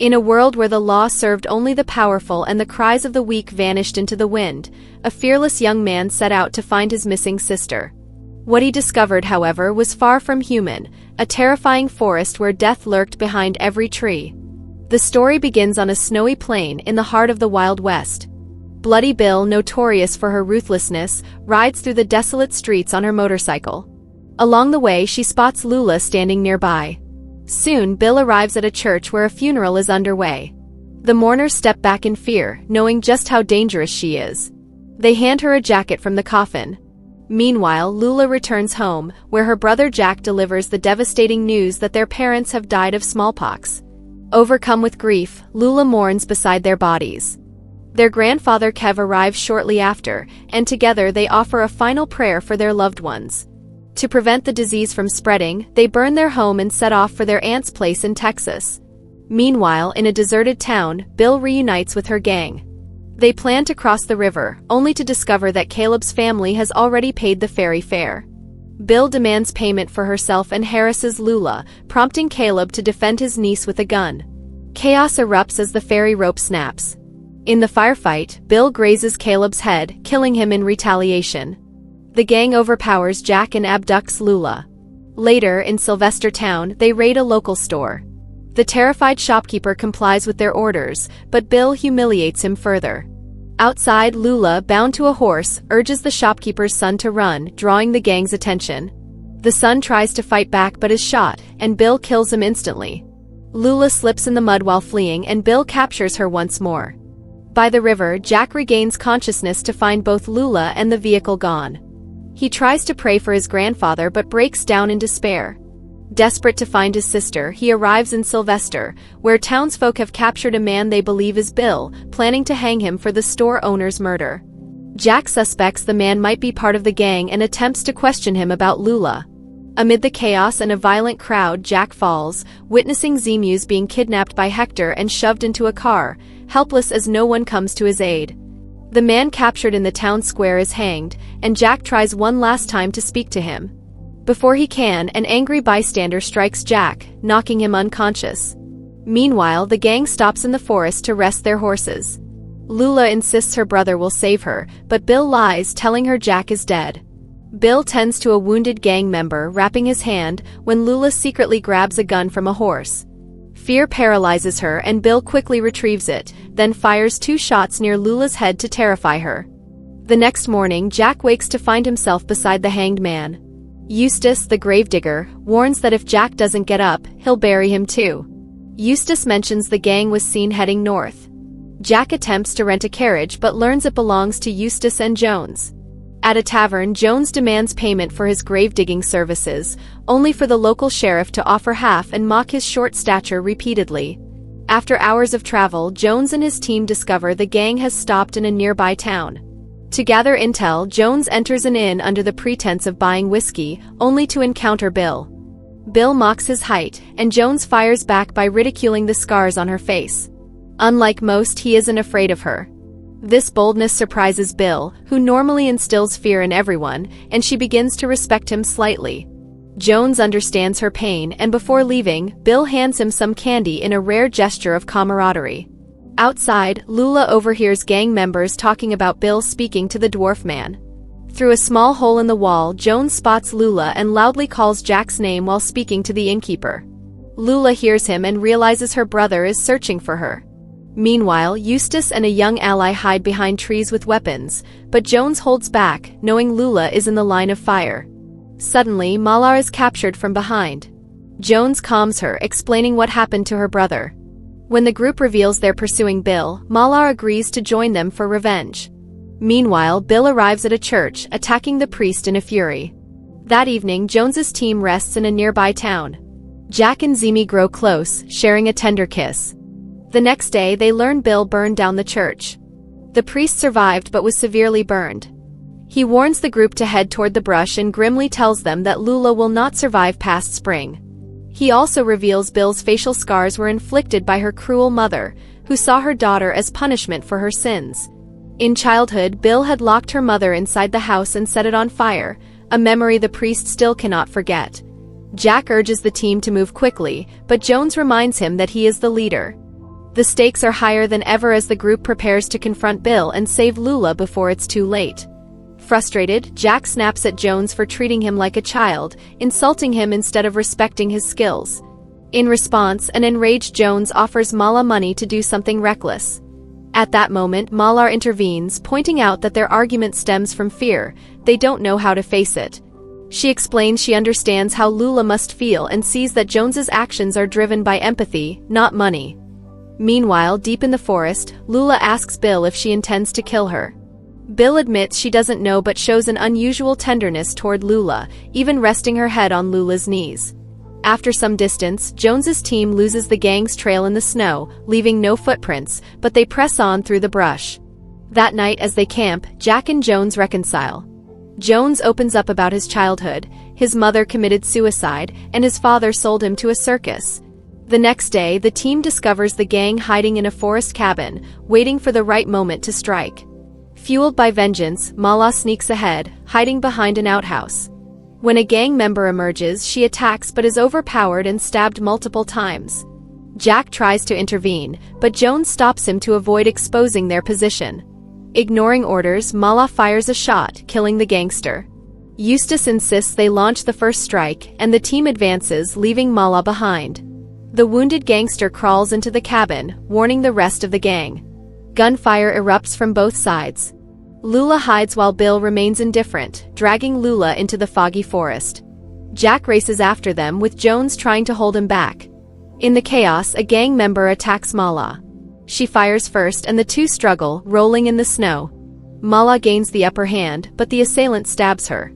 In a world where the law served only the powerful and the cries of the weak vanished into the wind, a fearless young man set out to find his missing sister. What he discovered, however, was far from human, a terrifying forest where death lurked behind every tree. The story begins on a snowy plain in the heart of the Wild West. Bloody Bill, notorious for her ruthlessness, rides through the desolate streets on her motorcycle. Along the way, she spots Lula standing nearby. Soon, Bill arrives at a church where a funeral is underway. The mourners step back in fear, knowing just how dangerous she is. They hand her a jacket from the coffin. Meanwhile, Lula returns home, where her brother Jack delivers the devastating news that their parents have died of smallpox. Overcome with grief, Lula mourns beside their bodies. Their grandfather Kev arrives shortly after, and together they offer a final prayer for their loved ones. To prevent the disease from spreading, they burn their home and set off for their aunt's place in Texas. Meanwhile, in a deserted town, Bill reunites with her gang. They plan to cross the river, only to discover that Caleb's family has already paid the ferry fare. Bill demands payment for herself and harasses Lula, prompting Caleb to defend his niece with a gun. Chaos erupts as the ferry rope snaps. In the firefight, Bill grazes Caleb's head, killing him in retaliation. The gang overpowers Jack and abducts Lula. Later, in Sylvester Town, they raid a local store. The terrified shopkeeper complies with their orders, but Bill humiliates him further. Outside, Lula, bound to a horse, urges the shopkeeper's son to run, drawing the gang's attention. The son tries to fight back but is shot, and Bill kills him instantly. Lula slips in the mud while fleeing and Bill captures her once more. By the river, Jack regains consciousness to find both Lula and the vehicle gone. He tries to pray for his grandfather but breaks down in despair. Desperate to find his sister, he arrives in Sylvester, where townsfolk have captured a man they believe is Bill, planning to hang him for the store owner's murder. Jack suspects the man might be part of the gang and attempts to question him about Lula. Amid the chaos and a violent crowd, Jack falls, witnessing Zemus being kidnapped by Hector and shoved into a car, helpless as no one comes to his aid. The man captured in the town square is hanged, and Jack tries one last time to speak to him. Before he can, an angry bystander strikes Jack, knocking him unconscious. Meanwhile, the gang stops in the forest to rest their horses. Lula insists her brother will save her, but Bill lies, telling her Jack is dead. Bill tends to a wounded gang member, wrapping his hand, when Lula secretly grabs a gun from a horse. Fear paralyzes her and Bill quickly retrieves it, then fires 2 shots near Lula's head to terrify her. The next morning, Jack wakes to find himself beside the hanged man. Eustace, the gravedigger, warns that if Jack doesn't get up, he'll bury him too. Eustace mentions the gang was seen heading north. Jack attempts to rent a carriage but learns it belongs to Eustace and Jones. At a tavern, Jones demands payment for his grave-digging services, only for the local sheriff to offer half and mock his short stature repeatedly. After hours of travel, Jones and his team discover the gang has stopped in a nearby town. To gather intel, Jones enters an inn under the pretense of buying whiskey, only to encounter Bill. Bill mocks his height, and Jones fires back by ridiculing the scars on her face. Unlike most, he isn't afraid of her. This boldness surprises Bill, who normally instills fear in everyone, and she begins to respect him slightly. Jones understands her pain, and before leaving, Bill hands him some candy in a rare gesture of camaraderie. Outside, Lula overhears gang members talking about Bill speaking to the dwarf man. Through a small hole in the wall, Jones spots Lula and loudly calls Jack's name while speaking to the innkeeper. Lula hears him and realizes her brother is searching for her. Meanwhile, Eustace and a young ally hide behind trees with weapons, but Jones holds back, knowing Lula is in the line of fire. Suddenly, Malar is captured from behind. Jones calms her, explaining what happened to her brother. When the group reveals they're pursuing Bill, Malar agrees to join them for revenge. Meanwhile, Bill arrives at a church, attacking the priest in a fury. That evening, Jones's team rests in a nearby town. Jack and Zemi grow close, sharing a tender kiss. The next day, they learn Bill burned down the church. The priest survived but was severely burned. He warns the group to head toward the brush and grimly tells them that Lula will not survive past spring. He also reveals Bill's facial scars were inflicted by her cruel mother, who saw her daughter as punishment for her sins. In childhood, Bill had locked her mother inside the house and set it on fire, a memory the priest still cannot forget. Jack urges the team to move quickly, but Jones reminds him that he is the leader. The stakes are higher than ever as the group prepares to confront Bill and save Lula before it's too late. Frustrated, Jack snaps at Jones for treating him like a child, insulting him instead of respecting his skills. In response, an enraged Jones offers Mala money to do something reckless. At that moment, Malar intervenes, pointing out that their argument stems from fear. They don't know how to face it. She explains she understands how Lula must feel and sees that Jones's actions are driven by empathy, not money. Meanwhile, deep in the forest, Lula asks Bill if she intends to kill her. Bill admits she doesn't know but shows an unusual tenderness toward Lula, even resting her head on Lula's knees. After some distance, Jones's team loses the gang's trail in the snow, leaving no footprints, but they press on through the brush. That night as they camp, Jack and Jones reconcile. Jones opens up about his childhood. His mother committed suicide, and his father sold him to a circus. The next day, the team discovers the gang hiding in a forest cabin, waiting for the right moment to strike. Fueled by vengeance, Mala sneaks ahead, hiding behind an outhouse. When a gang member emerges, she attacks but is overpowered and stabbed multiple times. Jack tries to intervene, but Jones stops him to avoid exposing their position. Ignoring orders, Mala fires a shot, killing the gangster. Eustace insists they launch the first strike, and the team advances, leaving Mala behind. The wounded gangster crawls into the cabin, warning the rest of the gang. Gunfire erupts from both sides. Lula hides while Bill remains indifferent, dragging Lula into the foggy forest. Jack races after them, with Jones trying to hold him back. In the chaos, a gang member attacks Mala. She fires first and the two struggle, rolling in the snow. Mala gains the upper hand, but the assailant stabs her.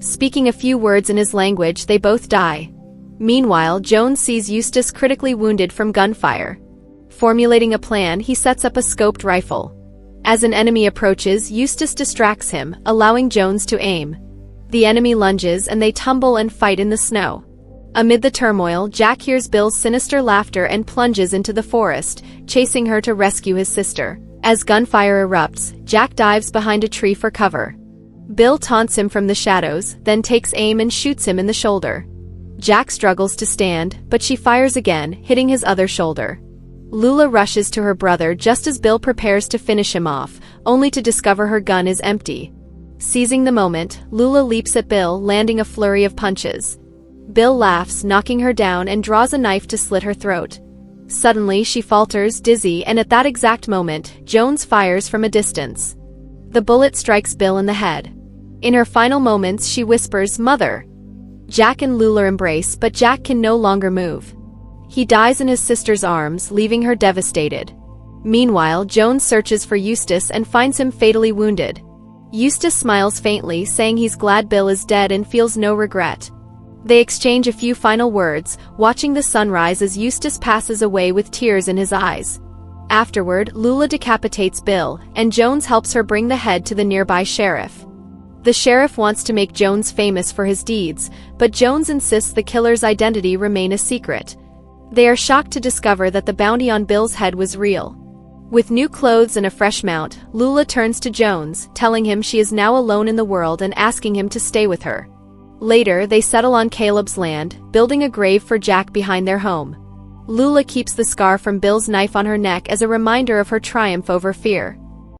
Speaking a few words in his language, they both die. Meanwhile, Jones sees Eustace critically wounded from gunfire. Formulating a plan, he sets up a scoped rifle. As an enemy approaches, Eustace distracts him, allowing Jones to aim. The enemy lunges and they tumble and fight in the snow. Amid the turmoil, Jack hears Bill's sinister laughter and plunges into the forest, chasing her to rescue his sister. As gunfire erupts, Jack dives behind a tree for cover. Bill taunts him from the shadows, then takes aim and shoots him in the shoulder. Jack struggles to stand, but she fires again, hitting his other shoulder. Lula rushes to her brother just as Bill prepares to finish him off, only to discover her gun is empty. Seizing the moment, Lula leaps at Bill, landing a flurry of punches. Bill laughs, knocking her down, and draws a knife to slit her throat. Suddenly, she falters, dizzy, and at that exact moment, Jones fires from a distance. The bullet strikes Bill in the head. In her final moments, she whispers, "Mother." Jack and Lula embrace, but Jack can no longer move. He dies in his sister's arms, leaving her devastated. Meanwhile, Jones searches for Eustace and finds him fatally wounded. Eustace smiles faintly, saying he's glad Bill is dead and feels no regret. They exchange a few final words, watching the sunrise as Eustace passes away with tears in his eyes. Afterward, Lula decapitates Bill, and Jones helps her bring the head to the nearby sheriff. The sheriff wants to make Jones famous for his deeds, but Jones insists the killer's identity remain a secret. They are shocked to discover that the bounty on Bill's head was real. With new clothes and a fresh mount, Lula turns to Jones, telling him she is now alone in the world and asking him to stay with her. Later, they settle on Caleb's land, building a grave for Jack behind their home. Lula keeps the scar from Bill's knife on her neck as a reminder of her triumph over fear.